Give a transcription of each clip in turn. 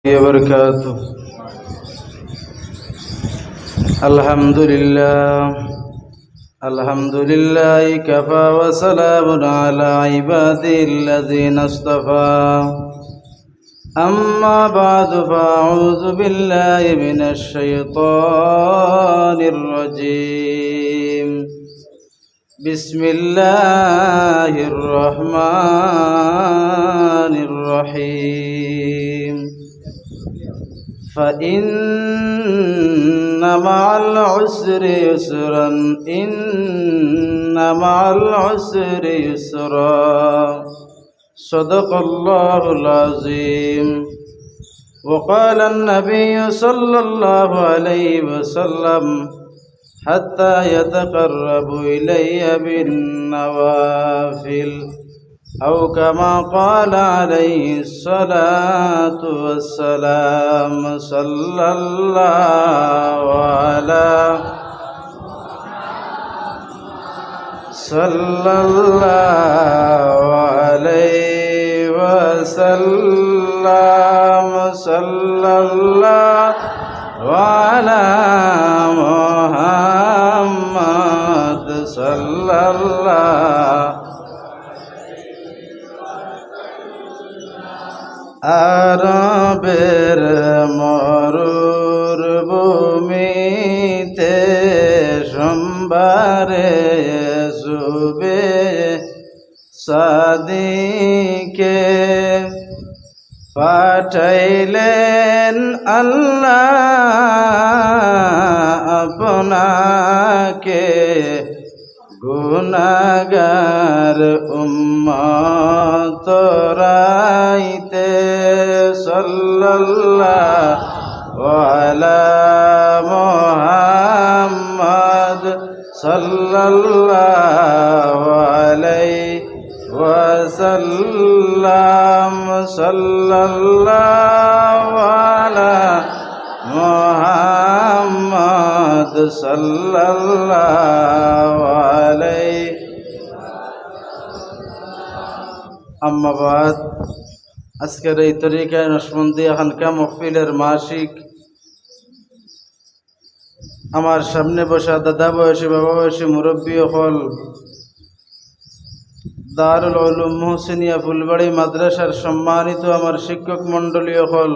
وبركاته. الحمد لله كفى وسلام على عباده الذين اصطفى. أما بعد فأعوذ بالله من الشيطان الرجيم. بسم الله الرحمن الرحيم. فإن مع العسر يسرا إن مع العسر يسرا. صدق الله العظيم. وقال النبي صلى الله عليه وسلم حتى يتقرب إلي بالنوافل أو كما قال عليه الصلاة والسلام. صلى الله عليه وسلم. صلى الله على محمد صلى الله. আরবের মরুর ভূমিতে সোমবারে সুবে সাদিকে পাঠাইলেন আল্লাহ আপনাকে গুনাহগার উম্মত রাইতে। সাল্লাল্লাহু আলা মুহাম্মদ সাল্লাল্লাহু আলাইহি ওয়াসাল্লাম. সাল্লাল্লাহু আলা মুহাম্মদ সাল্লাল্লাহু আলাইহি। আম্মা বাদ, আজকের এই তরিকায় নশবন্দিয়া খানকা মহফিলের মাসিক আমার সামনে বসা দাদা বয়সী বাবা বয়সী মুরব্বী হল দারুল উলুম মুহসিনিয়া ফুলবাড়ি মাদ্রাসার সম্মানিত আমার শিক্ষক মণ্ডলী হল,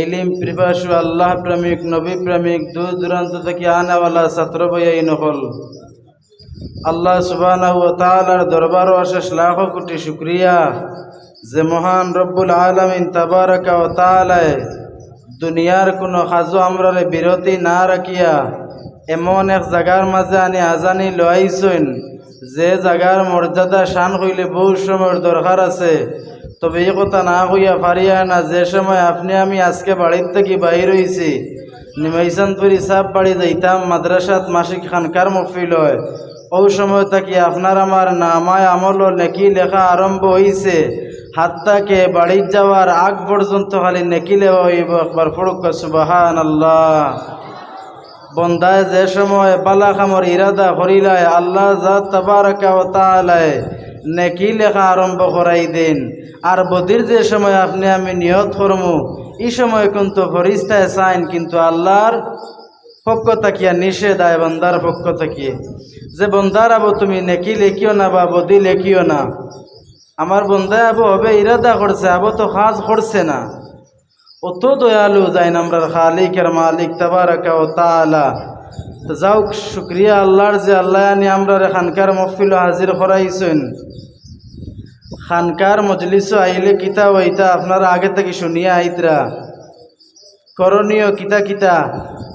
ইলম পিপাসু আল্লাহ প্রেমিক নবী প্রেমিক দূর দূরান্ত থেকে আনাওয়ালা ছাত্র ভাইয়াইন হল, আল্লাহ সুবহানাহু ওয়া তাআলার দরবার অশেষ লাখ কোটি শুকরিয়া যে মহান রব্বুল আলামিন তাবারাকা ওয়া তাআলা দুনিয়ার কোনো কাজও আমরারে বিরতি না রাখিয়া এমন এক জায়গার মাঝে আনি আজানি লইছেন যে জায়গার মর্যাদা শান হইলে বহু সময়ের দরকার আছে। তবে এই কথা না হইয়া পারিয়া না, যে সময় আপনি আমি আজকে বাড়ির থেকে বাহির হইছি, নিমাইসানপুরি সাপ বাড়ি যাইতাম মাদ্রাসাত মাসিক খানকার মহফিল হয়, ওই সময় থাকি আপনার আমার নামায় আমল নেকি লেখা আরম্ভ হইছে। হাত্তাকে বাড়ি যাওয়ার আগ পর্যন্ত খালি নেকি লেখা হইব। একবার পড়ুক সুবহানাল্লাহ। বন্দায় যে সময় বালা খামর ইরাদা করিলায় আল্লাহ জাত তাবারাকা ওয়া তাআলা নেকি লেখা আরম্ভ করাই দেন। আর বদির যে সময় আপনি আমি নিয়ত করমু, এই সময় কিন্তু ফরিস্তায় চাইন, কিন্তু আল্লাহর পক্ষ থাকিয়া নিষেধ আয় বন্দার পক্ষ থাকিয়ে যে বন্দার আবো তুমি নেকি লেখিও না বা বদি লেখিও না। আমার বন্দায় আবো হবে ইরাদা করছে, আবো তো কাজ করছে না। অত দয়ালু যাইন আমরার খালিকের মালিক তাবারাকা ওয়া তাআলা। তো যাও শুকরিয়া আল্লাহর যে আল্লাহ আনি আমরা খানকার মহফিল হাজির করাইছেন। খানকার মজলিস আইলে কিতা ওইটা আপনারা আগে থেকে শুনিয়া আইতরা। করণীয় কিতা কিতা,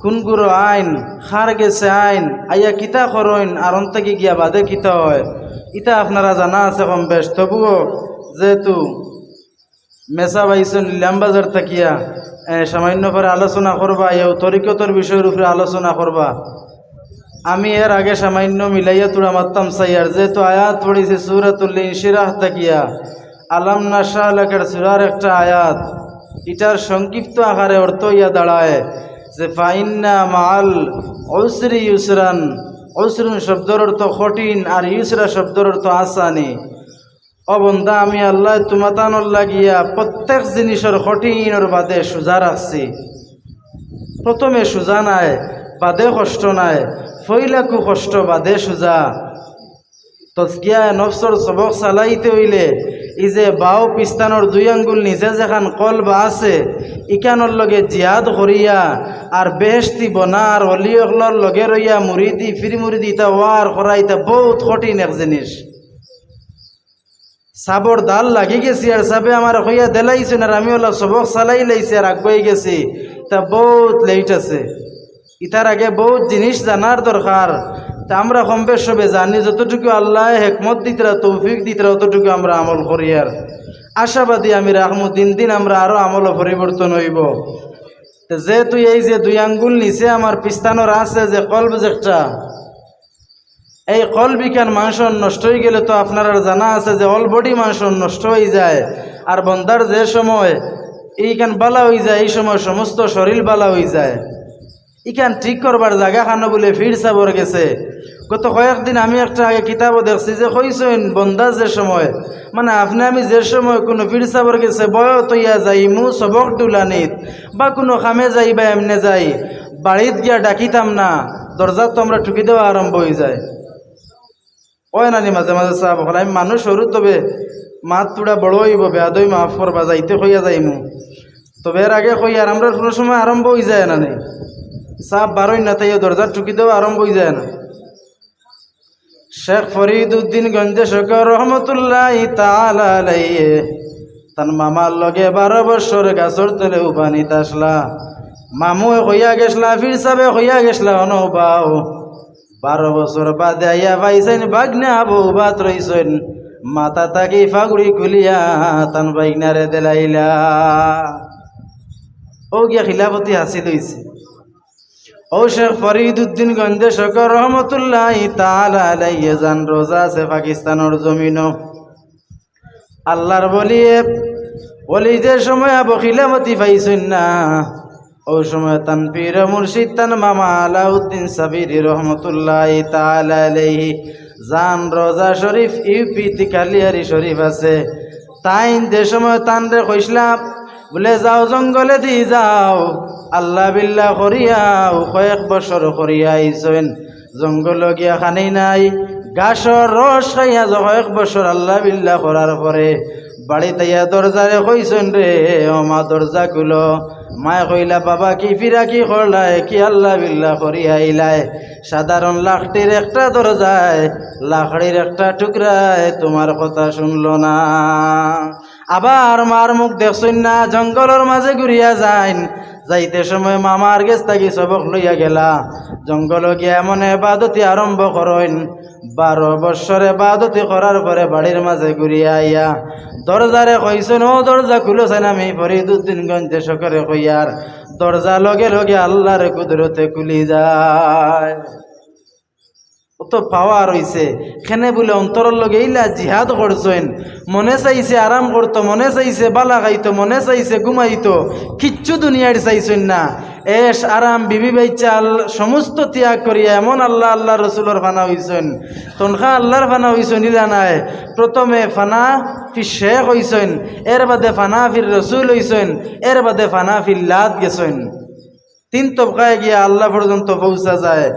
কোনগুলো আইন খার গেছে আইন আইয়া কিতা করইন আর থেকে গিয়া বাদে কিতা হয়, ইটা আপনারা জানা আছে কম বেশ। তবুও যেহেতু মেসা বাইছেন ইলামবাজার থাকিয়া সামান্য করে আলোচনা করবা, এও তরিকতর বিষয়ের উপরে আলোচনা করবা। আমি এর আগে সামান্য মিলাইয়া তুড়া মারতাম সাইয়ার, যেহেতু আয়াত পড়েছি সূরাতুল ইনশিরাহ থাকিয়া আলাম নাশরাহ লাকার সূরার একটা আয়াত, এটার সংক্ষিপ্ত আকারে অর্থ ইয়া দাঁড়ায় যে ফাইন্না মাল উসরি ইউসরান। উসরুন শব্দের অর্থ কঠিন আর ইউসরা শব্দের অর্থ আসানি। ও বন্দা আমি আল্লাহ তুমাতানোর লাগিয়া প্রত্যেক জিনিসের কঠিনের বাদে সোজা রাখছি। প্রথমে সোজা নাই, বাদে কষ্ট নাই, ফইলাকু কষ্ট বাদে সোজা। তজকিয়া নফসর সবক চালাইতে হইলে ই যে বাও পিস্তানোর 2 আঙ্গুল নিচে যেখান কলবা আছে ইকানোর লগে জিয়াদ করিয়া আর বেহেশতি বনার অলিয়কলর লগে রইয়া মুরিদি ফিরি মুরিদি ইতা ওয়ার করা ইতা বহুত কঠিন এক জিনিস। সাবর দাল লাগি গেছি আর সাবে আমার হইয়া দেলাইছেন আর আমি ওলা সবক চালাই লাইছি আর আগুয়াই গেছি, তা বহুত লেট আছে। ইতার আগে বহুত জিনিস জানার দরকার। তা আমরা কম বেশ সবে জানি, যতটুকু আল্লাহ হেকমত দিতরা তৌফিক দিতরা অতটুকু আমরা আমল করি। আর আশাবাদী আমি রাখমু দিন দিন আমরা আরো আমল পরিবর্তন হইব। যেহেতু এই যে 2 আঙ্গুল নিচে আমার পিস্তানোর আছে যে কলব যেটা, এই কলবিকান মাংস নষ্ট হয়ে গেলে তো আপনার জানা আছে যে অলবডি মাংস নষ্ট হয়ে যায়। আর বন্দার যে সময় এইখান বালা হয়ে যায় এই সময় সমস্ত শরীর বালা হয়ে যায়। ইখান ঠিক করবার জায়গা খানো বলে ফির সাবর গেছে। গত কয়েকদিন আমি একটা আগে কিতাবও দেখছি যে কইছেন বন্দা যে সময় মানে আপনি আমি যে সময় কোনো ফির সাবর গেছে বয় তৈয়া যাই মু সবক ডুলানিত বা কোনো খামে যাই বা এমনে যাই বাড়িত গিয়া ডাকিতাম না, দরজা তো আমরা ঠুকি দেওয়া আরম্ভ হয়ে যায়। ওই নানি মাঝে মাঝে চাপ হল আমি মানুষ সরু, তবে মাত তুড়া বড় হইব বেয়াদই মাফ করবা যাইতে কইয়া যাইমু, তবে এর আগে কই আর আমরা কোনো সময় আরম্ভ হয়ে যায় না নি চাপ বারোই না তাই দরজার ঠুকি দেওয়া আরম্ভ হয়ে যায় না। শেখ ফরিদউদ্দিন গঞ্জে শকর রহমতুল্লাহ তাআলা আলাইহি তান মামার লগে 12 বছর গাছর তলে উবানিত আসলা। মামু হইয়া গেছলা, ফির সাবে হইয়া গেছলা অনবাও। 12 বছর বাদে আইয়া পাইছেন বাগনে আবু বাত রইছেন, মাথা তাকি ফাগুড়ি খুলিয়া তান বাইগনারে দেলাইলা। ও গিয়া খিলাফতি হাসিল হইছে। ও শেখ ফরিদউদ্দিন গঞ্জে শকর রহমতুল্লাহ তাআলা আলাইহি জান রোজা আছে পাকিস্তানের জমিনও। আল্লাহর বলি যে সময় আবু খিলাফতি পাইছেন না, ও সময় তান পীর মুর্শিদ তান মামা আলাউদ্দিন সাবিরি রহমতুল্লাহ তাআলা আলাইহি জান রোজা শরীফ ইউপি তিকালিয়ারি শরীফ আছে। তাই যে সময় তান রে কইসলাম বলে যাও জঙ্গলে দি যাও আল্লাহ বিল্লাহ করিয়াও কয়েক বছর করিয়া আইছেন। জঙ্গল গিয়া খানি নাই গাছর রস খাইয়া কয়েক বছর আল্লাহ বিল্লাহ করার পরে বাড়িতে দরজারে কইছেন রে ও মা দরজা খুলো। মায় কইলা বাবা কি ফিরা কি করলাই কি আল্লাহ বিল্লাহ করিয়া আইলাই? সাধারণ লাকড়ির একটা দরজায় লাকড়ির একটা টুকরায় তোমার কথা শুনলো না। আবার মার মুখ দেখছেন না, জঙ্গলের মাঝে ঘুরিয়া যাইন। যাইতে সময় মামার গেছ থাকি সবক লইয়া গেলা। জঙ্গল গিয়া এমন এবাদতি আরম্ভ করেন। 12 বৎসর এবাদতি করার পরে বাড়ির মাঝে ঘুরিয়া আইয়া দরজারে কইছেন ও দরজা খুলেছেন। আমি ফরিদউদ্দিন গঞ্জে শকরে কইয়ার দরজা লগে লগে আল্লাহর কুদরতে খুলি যায়। কত পাওয়ার হইছে খেনে বলে অন্তরের লগে ইলা জিহাদ করছেন। মনে চাইছে আরাম করতো, মনে চাইছে বালা খাইতো, মনে চাইছে ঘুমাইতো, কিচ্ছু দুনিয়ার চাইছেন না। এস আরাম বিবি বাইচাল সমস্ত ত্যাগ করিয়া এমন আল্লাহ আল্লাহ রসুলের ফানা হইছেন। তনখা আল্লাহর ফানা হইছেন ইলা নাই। প্রথমে ফানা ফির শেখ হইছেন, এর বাদে ফানা ফির রসুল হইছেন, এর বাদে ফানা ফির লাদ গেছেন। 3 তবকায় গিয়া আল্লাহ পর্যন্ত পৌঁছা যায়।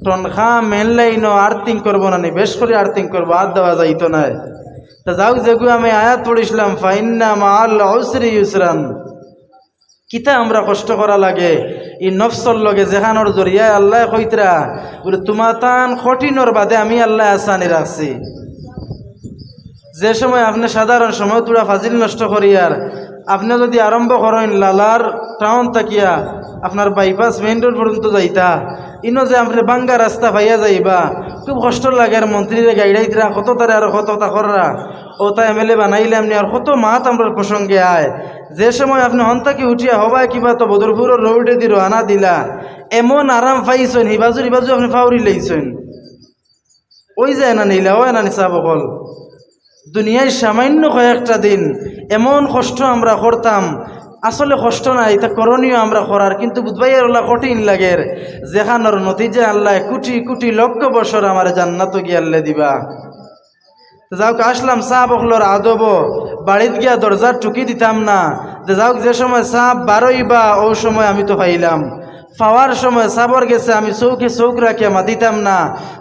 তনখা মেন লাইন আর্থিং করবো না, বেশ করে আর্থিং করবো, আর দেওয়া যাইতো না। তা যাও যেগু আমি আয়াত পড়িছিলাম ফাইন্না মাআল উসরি ইউসরান। কিতা আমরা কষ্ট করা লাগে ই নফসর লগে যেখানোর জরিয়ায় আল্লাহ কইতরা বলে তোমার তান কঠিনোর বাদে আমি আল্লাহ আসানি রাখছি। যে সময় আপনি সাধারণ সময় তোরা ফাজিল নষ্ট করিয়ার আপনি যদি আরম্ভ করেন লালার টাউন তাকিয়া আপনার বাইপাস মেইন রোড পর্যন্ত যাইতা, ইনো যে আপনি বাঙ্গা রাস্তা পাইয়া যাইবা খুব কষ্ট লাগে। আর মন্ত্রীরে গাইডাইতরা কত তারে আর কত তা কররা ও তা এমএলএ বানাইলে আপনি আর কত মাত আমরা প্রসঙ্গে আয়। যে সময় আপনি হন্তাকি উঠিয়া হবাই কিবা তো বদরপুরের রোডে দি আনা দিলা এমন আরাম পাইছেন, হিবাজুর হিবাজু আপনি ফাউরি লাইছেন। ওই যায় না নিলা ওই না নিসা বকল দুনিয়ায় সামান্য কয়েকটা দিন এমন কষ্ট আমরা করতাম। আসলে কষ্ট নাই, এটা করণীয় আমরা করার, কিন্তু বুধবাইয়ের ওলা কঠিন লাগের। যেখানোর নতিজে আল্লাহ কোটি কোটি লক্ষ বছর আমার জান্নাত গিয়ে আল্লাহ দিবা। যাওক আসলাম সাপ অখলোর আদব বাড়িত গিয়া দরজার টুকি দিতাম না, যাওক যে সময় সাপ বারোইবা ও সময় আমি তো পাইলাম। পাওয়ার সময় সাবর গেছে আমি চৌকে চৌক রাখিয়া মাতিতাম না,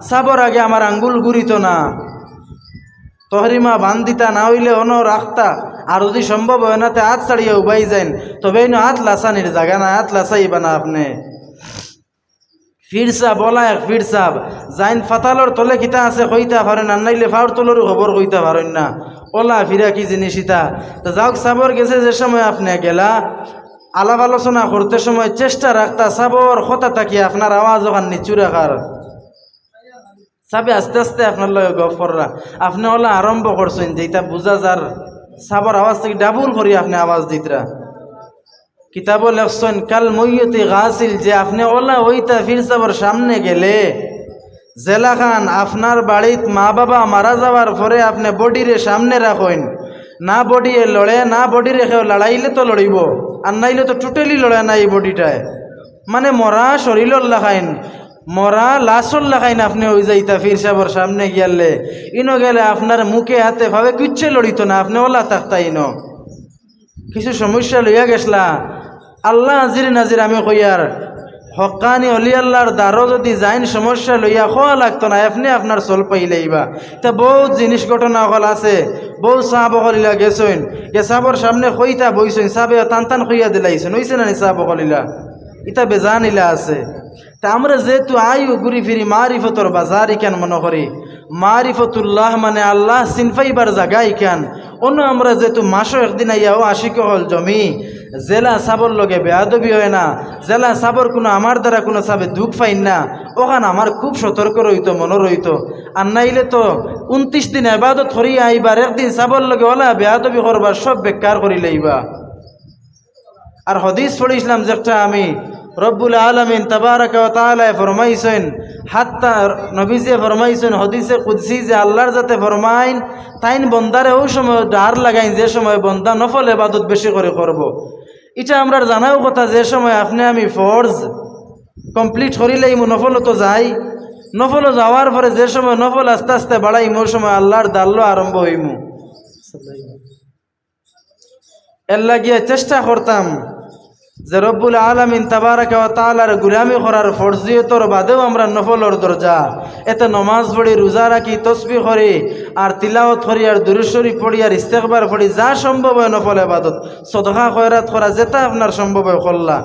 সাবর আগে আমার আঙ্গুল ঘুরিত না, তহরিমা বান দিতা না হইলে অন রাখতা। আর যদি সম্ভব হয় না তে হাত ছাড়িয়া উবাই যাইন, তবে হাত লাসানির জায়গা না, হাত লাসাইবা না আপনি। ফিরসা বলা এক ফিরসাব যাইন ফাতালর তলে কিতা আছে কইতা পারেন, আর নাইলে ফাউর তলেরও খবর কইতা পারেন না। ওলা ফিরা কি জিনিস ইতা। তো যাওক সাবর গেছে যে সময় আপনি গেলা, আলাপ আলোচনা করতে সময় চেষ্টা রাখতা সাবর কথা তাকিয়ে আপনার আওয়াজ ওখান নিচু রাখার। সাবে আস্তে আস্তে আপনার লগে গপ কররা, আপনি ওলা আরম্ভ করছেন যেটা বুঝা যার সাবর আওয়াজ থেকে ডাবল করি আপনি আওয়াজ দিতরা। কিতাব লেখছেন কাল মইয়তে গাছিল, যে আপনি ওলা ওইটা ফির সাবর সামনে গেলে জেলা খান আপনার বাড়িত মা বাবা মারা যাওয়ার পরে আপনি বডিরে সামনে রাখেন, না বডিয়ে লড়ে না বডি রেখেও লড়াইলে তো লড়িব, আর নাইলে তো টোটালি লড়ে না এই বডিটায়। মানে মরা শরীর লাখাইন, মরা লাশর লাখাইন আপনি ওই যাইতা ফির সাবর সামনে গিয়ালে ইনো গেলে আপনার মুখে হাতে ভাবে কিচ্ছে লড়িত না, আপনি ওলা থাকতা ইনো। কিছু সমস্যা লইয়া গেছলা আল্লাহ হাজির নাজির আমি কইয়ার হকানি অলি আল্লাহর দ্বারও যদি যাইন সমস্যা লইয়া খোয়া লাগতো না, আপনি আপনার চল পাইলেইবা। তা বহুত জিনিস ঘটনা হল আছে, বউ সাহাব হলিলা গেছেন, গে সাবর সামনে কইতা বইছেন, সাবে টান টান কইয়া দিলাইছেন, হইছে না সাহাব হলিলা ইতা বেজানিলা আছে। তা আমরা যেহেতু আইও ঘুরি ফিরি মারিফতর বাজার কেন মনে করি, মারিফতুল্লাহ মানে আল্লাহ সিনফাইবার জায়গা ইকান। অন্য আমরা যেহেতু মাসও একদিন আইয়াও আশিক হল জমি, জেলা সাবর লগে বেয়াদবি হয় না, জেলা সাবর কোনো আমার দ্বারা কোনো সাবে দুঃখ পাইন না, ওখান আমার খুব সতর্ক রইত মনে রইত। আর নাইলে তো 29 দিন এবাদত করিয়া আইবার, একদিন সাবর লগে ওলা বেয়াদবি করবার সব বেকার করি লইবা। আর হদিস পড়িছিলাম যেটা আমি, রব্বুল আলামিন তাবারাকা ওয়া তাআলা ফরমাইছেন, হাত্তা নবীজি ফরমাইছেন হদিসে কুদসি যে আল্লাহর যাতে ফরমাইন তাইন বন্দারে ওই সময় ডার লাগাইন যে সময় বন্দা নফল ইবাদত বেশি করে করব। এটা আমরা জানাও কথা, যে সময় আপনি আমি ফরজ কমপ্লিট করিলেইমু নফল তো যাই, নফল যাওয়ার পরে যে সময় নফল আস্তে আস্তে বাড়াইমু ওই সময় আল্লাহর দাল্লো আরম্ভ হইমু। এর লাগিয়ে চেষ্টা করতাম যে রব্বুল আলামিন তাবারাকা ওয়া তাআলার গুলামি করার ফরজিয়তর বাদেও আমরা নফলর দরজা এতে নমাজ পড়ি, রোজা রাখি, তসবিহ করি, আর তিলাওয়াত করি, আর দুরূদ শরীফ পড়ি, আর ইস্তেগফার পড়ি, যা সম্ভব হয় নফল ইবাদত সদকা খয়রাত করা যেটা আপনার সম্ভব হয় করলা।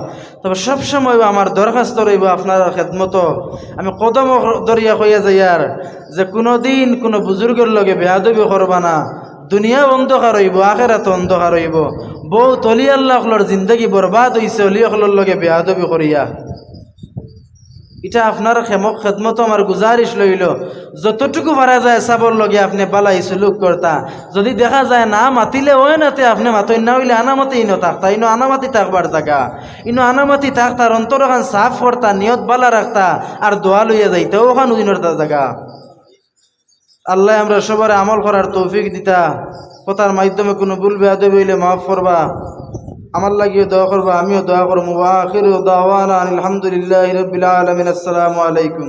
তবে সবসময় আমার দরখাস্ত রইব আপনার খেদমত, আমি কদম দরিয়া হইয়া যাই আর যে কোনোদিন কোনো বুজুর্গের লগে বেয়াদবি করবা না। দুনিয়া অন্ধকার হইব, আখেরাত অন্ধকার হইব। বউ তলি আল্লাহর জিন্দগি বরবাদ হইছে অলিয়কলর লগে বেয়াদবি করিয়া। এটা আপনার খেদমত আমার গুজারিশ লইল, যতটুকু পারা যায় সাবর লগে আপনি বালাই সুলুক করতা। যদি দেখা যায় না মাতিলে ওই নাতে আপনি মাতই না হইলে আনামাতি ইনো থাকতা, ইনো আনামাতি থাকবার জায়গা, ইনো আনামাতি থাকতার অন্তর ওখান সাফ করতা, নিয়ত বালা রাখতা, আর দোয়া লইয়া যাইতা ওখান উদিনের জায়গা। আল্লাহ আমরা সবার আমল করার তৌফিক দিতা, কথার মাধ্যমে কোনো ভুল বেয়াদবি হইলে মাফ করবা, আমার লাগিও দোয়া করবা, আমিও দোয়া করবো। ওয়া আখিরু দাওয়ানা আলহামদুলিল্লাহি রাব্বিল আলামিন। আসসালামু আলাইকুম।